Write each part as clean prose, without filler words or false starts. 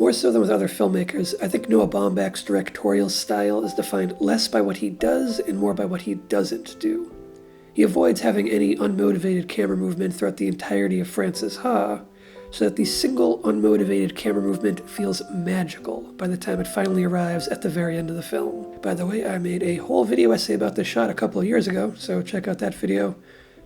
More so than with other filmmakers, I think Noah Baumbach's directorial style is defined less by what he does and more by what he doesn't do. He avoids having any unmotivated camera movement throughout the entirety of Frances Ha, so that the single unmotivated camera movement feels magical by the time it finally arrives at the very end of the film. By the way, I made a whole video essay about this shot a couple of years ago, so check out that video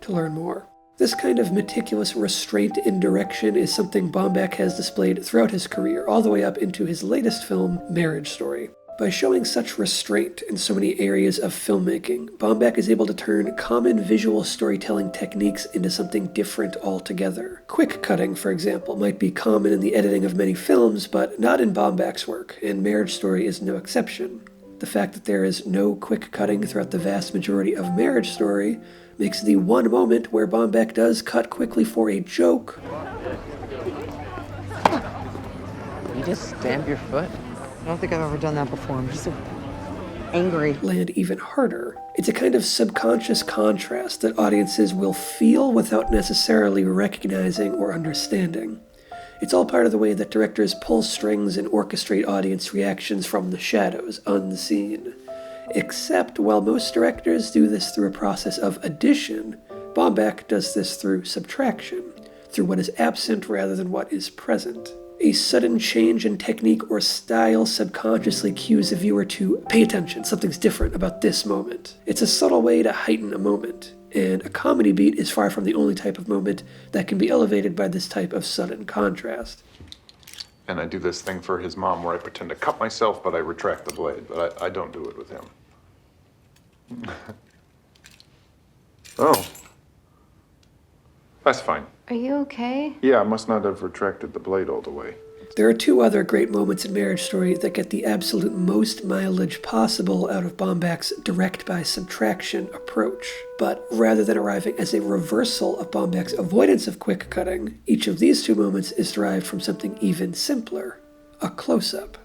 to learn more. This kind of meticulous restraint in direction is something Baumbach has displayed throughout his career, all the way up into his latest film, Marriage Story. By showing such restraint in so many areas of filmmaking, Baumbach is able to turn common visual storytelling techniques into something different altogether. Quick cutting, for example, might be common in the editing of many films, but not in Baumbach's work, and Marriage Story is no exception. The fact that there is no quick cutting throughout the vast majority of Marriage Story makes the one moment where Baumbach does cut quickly for a joke. You just stamp your foot? I don't think I've ever done that before. I'm just so angry. Land even harder. It's a kind of subconscious contrast that audiences will feel without necessarily recognizing or understanding. It's all part of the way that directors pull strings and orchestrate audience reactions from the shadows, unseen. Except while most directors do this through a process of addition, Baumbach does this through subtraction, through what is absent rather than what is present. A sudden change in technique or style subconsciously cues the viewer to pay attention, something's different about this moment. It's a subtle way to heighten a moment, and a comedy beat is far from the only type of moment that can be elevated by this type of sudden contrast. And I do this thing for his mom where I pretend to cut myself, but I retract the blade, but I don't do it with him. Oh. That's fine. Are you okay? Yeah, I must not have retracted the blade all the way. There are two other great moments in Marriage Story that get the absolute most mileage possible out of Baumbach's direct by subtraction approach. But rather than arriving as a reversal of Baumbach's avoidance of quick cutting, each of these two moments is derived from something even simpler, a close-up.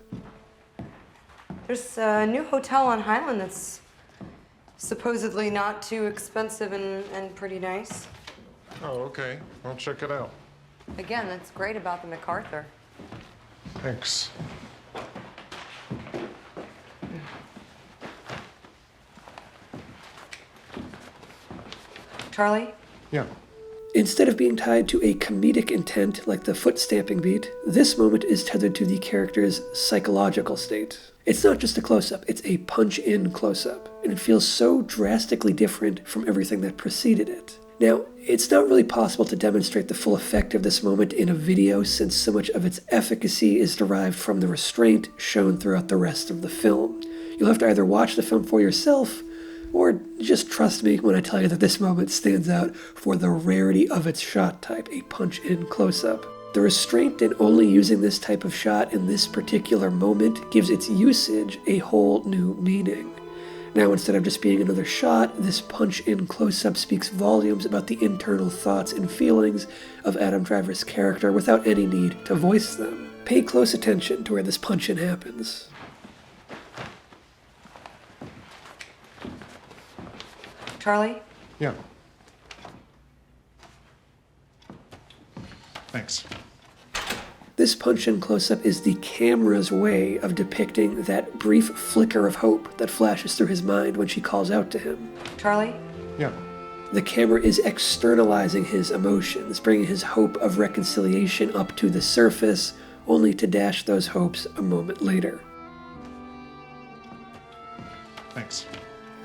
There's a new hotel on Highland that's supposedly not too expensive and pretty nice. Oh, okay. I'll check it out. Again, that's great about the MacArthur. Thanks. Charlie? Yeah. Instead of being tied to a comedic intent like the foot stamping beat, this moment is tethered to the character's psychological state. It's not just a close-up, it's a punch-in close-up, and it feels so drastically different from everything that preceded it. Now, it's not really possible to demonstrate the full effect of this moment in a video since so much of its efficacy is derived from the restraint shown throughout the rest of the film. You'll have to either watch the film for yourself, or just trust me when I tell you that this moment stands out for the rarity of its shot type, a punch-in close-up. The restraint in only using this type of shot in this particular moment gives its usage a whole new meaning. Now, instead of just being another shot, this punch-in close-up speaks volumes about the internal thoughts and feelings of Adam Driver's character without any need to voice them. Pay close attention to where this punch-in happens. Charlie? Yeah. Thanks. This punch-in close-up is the camera's way of depicting that brief flicker of hope that flashes through his mind when she calls out to him. Charlie? Yeah. The camera is externalizing his emotions, bringing his hope of reconciliation up to the surface, only to dash those hopes a moment later. Thanks.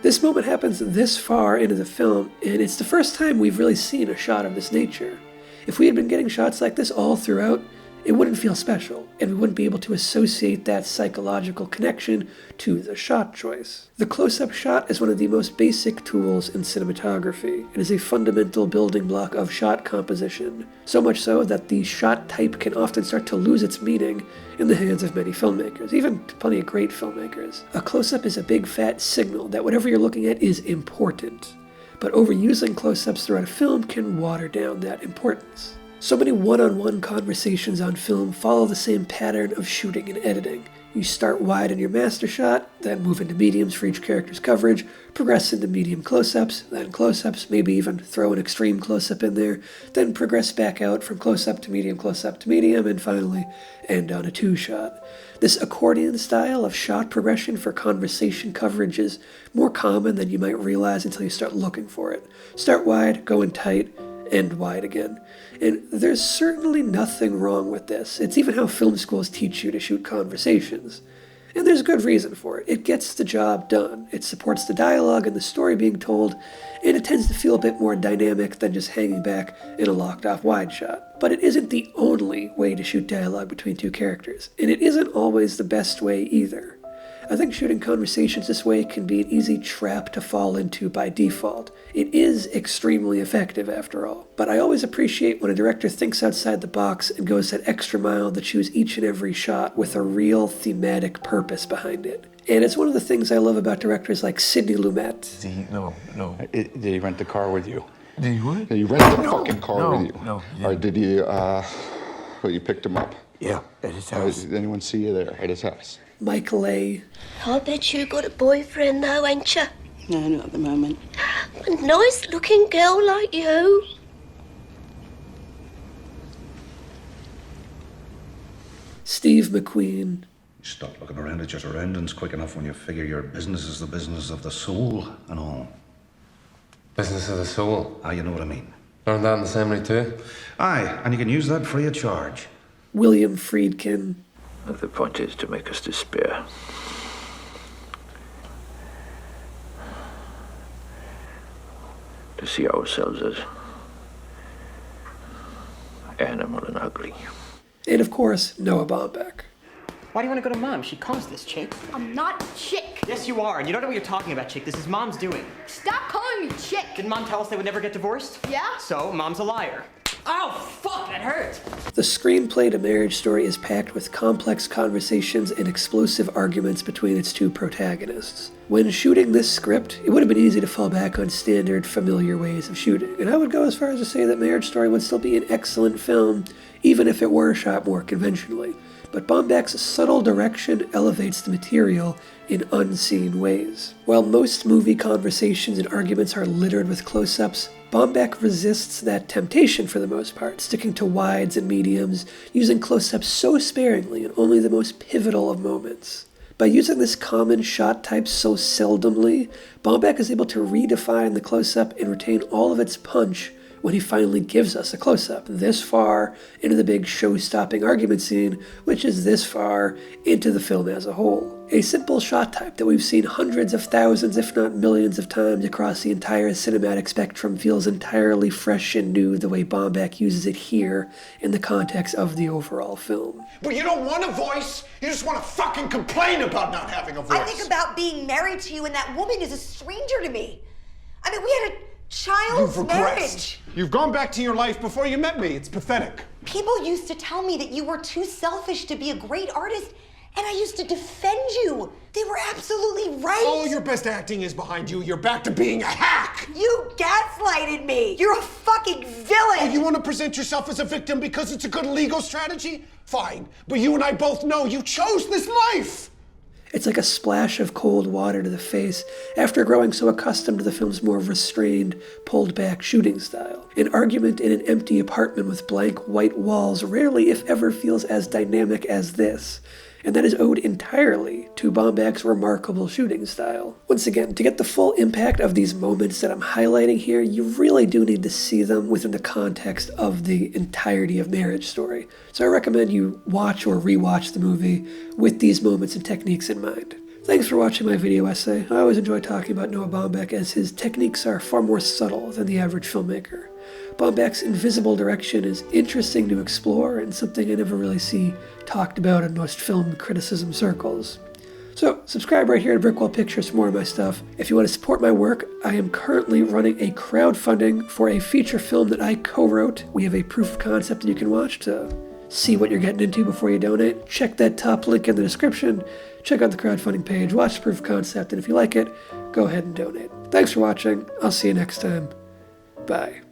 This moment happens this far into the film, and it's the first time we've really seen a shot of this nature. If we had been getting shots like this all throughout, it wouldn't feel special, and we wouldn't be able to associate that psychological connection to the shot choice. The close-up shot is one of the most basic tools in cinematography. It is a fundamental building block of shot composition, so much so that the shot type can often start to lose its meaning in the hands of many filmmakers, even plenty of great filmmakers. A close-up is a big fat signal that whatever you're looking at is important, but overusing close-ups throughout a film can water down that importance. So many one-on-one conversations on film follow the same pattern of shooting and editing. You start wide in your master shot, then move into mediums for each character's coverage, progress into medium close-ups, then close-ups, maybe even throw an extreme close-up in there, then progress back out from close-up to medium, and finally end on a two-shot. This accordion style of shot progression for conversation coverage is more common than you might realize until you start looking for it. Start wide, go in tight, end wide again. And there's certainly nothing wrong with this. It's even how film schools teach you to shoot conversations. And there's good reason for it. It gets the job done. It supports the dialogue and the story being told, and it tends to feel a bit more dynamic than just hanging back in a locked-off wide shot. But it isn't the only way to shoot dialogue between two characters, and it isn't always the best way either. I think shooting conversations this way can be an easy trap to fall into by default. It is extremely effective, after all. But I always appreciate when a director thinks outside the box and goes that extra mile to choose each and every shot with a real thematic purpose behind it. And it's one of the things I love about directors like Sidney Lumet. No. Did he rent the car with you? Did he what? Did he rent the fucking car with you? No. Or did he, you picked him up? Yeah, at his house. Did anyone see you there at his house? Mike Leigh. I bet you got a boyfriend now, ain't you? No, not at the moment. A nice-looking girl like you. Steve McQueen. Stop looking around at your surroundings quick enough when you figure your business is the business of the soul and all. Business of the soul? Ah, you know what I mean. Learned that in the seminary too? Aye, and you can use that free of charge. William Friedkin. The point is to make us despair. To see ourselves as animal and ugly. And of course, Noah Baumbach. Why do you want to go to Mom? She caused this, chick. I'm not chick. Yes, you are, and you don't know what you're talking about, chick. This is Mom's doing. Stop calling me chick. Didn't Mom tell us they would never get divorced? Yeah. So, Mom's a liar. Oh, fuck, that hurt. The screenplay to Marriage Story is packed with complex conversations and explosive arguments between its two protagonists. When shooting this script, it would have been easy to fall back on standard, familiar ways of shooting, and I would go as far as to say that Marriage Story would still be an excellent film, even if it were shot more conventionally. But Baumbach's subtle direction elevates the material in unseen ways. While most movie conversations and arguments are littered with close-ups, Baumbach resists that temptation for the most part, sticking to wides and mediums, using close-ups so sparingly in only the most pivotal of moments. By using this common shot type so seldomly, Baumbach is able to redefine the close-up and retain all of its punch when he finally gives us a close-up this far into the big show-stopping argument scene, which is this far into the film as a whole. A simple shot type that we've seen hundreds of thousands, if not millions of times across the entire cinematic spectrum feels entirely fresh and new the way Baumbach uses it here in the context of the overall film. Well, you don't want a voice, you just want to fucking complain about not having a voice. I think about being married to you and that woman is a stranger to me. I mean, we had a child's marriage. You've gone back to your life before you met me. It's pathetic. People used to tell me that you were too selfish to be a great artist, and I used to defend you. They were absolutely right. All your best acting is behind you. You're back to being a hack. You gaslighted me. You're a fucking villain. Oh, you want to present yourself as a victim because it's a good legal strategy? Fine. But you and I both know you chose this life. It's like a splash of cold water to the face after growing so accustomed to the film's more restrained, pulled-back shooting style. An argument in an empty apartment with blank white walls rarely, if ever, feels as dynamic as this, and that is owed entirely to Baumbach's remarkable shooting style. Once again, to get the full impact of these moments that I'm highlighting here, you really do need to see them within the context of the entirety of Marriage Story. So I recommend you watch or rewatch the movie with these moments and techniques in mind. Thanks for watching my video essay. I always enjoy talking about Noah Baumbach as his techniques are far more subtle than the average filmmaker. Baumbach's invisible direction is interesting to explore and something I never really see talked about in most film criticism circles. So, subscribe right here to Brickwall Pictures for more of my stuff. If you want to support my work, I am currently running a crowdfunding for a feature film that I co-wrote. We have a proof of concept that you can watch to see what you're getting into before you donate. Check that top link in the description. Check out the crowdfunding page, watch the proof of concept, and if you like it, go ahead and donate. Thanks for watching. I'll see you next time. Bye.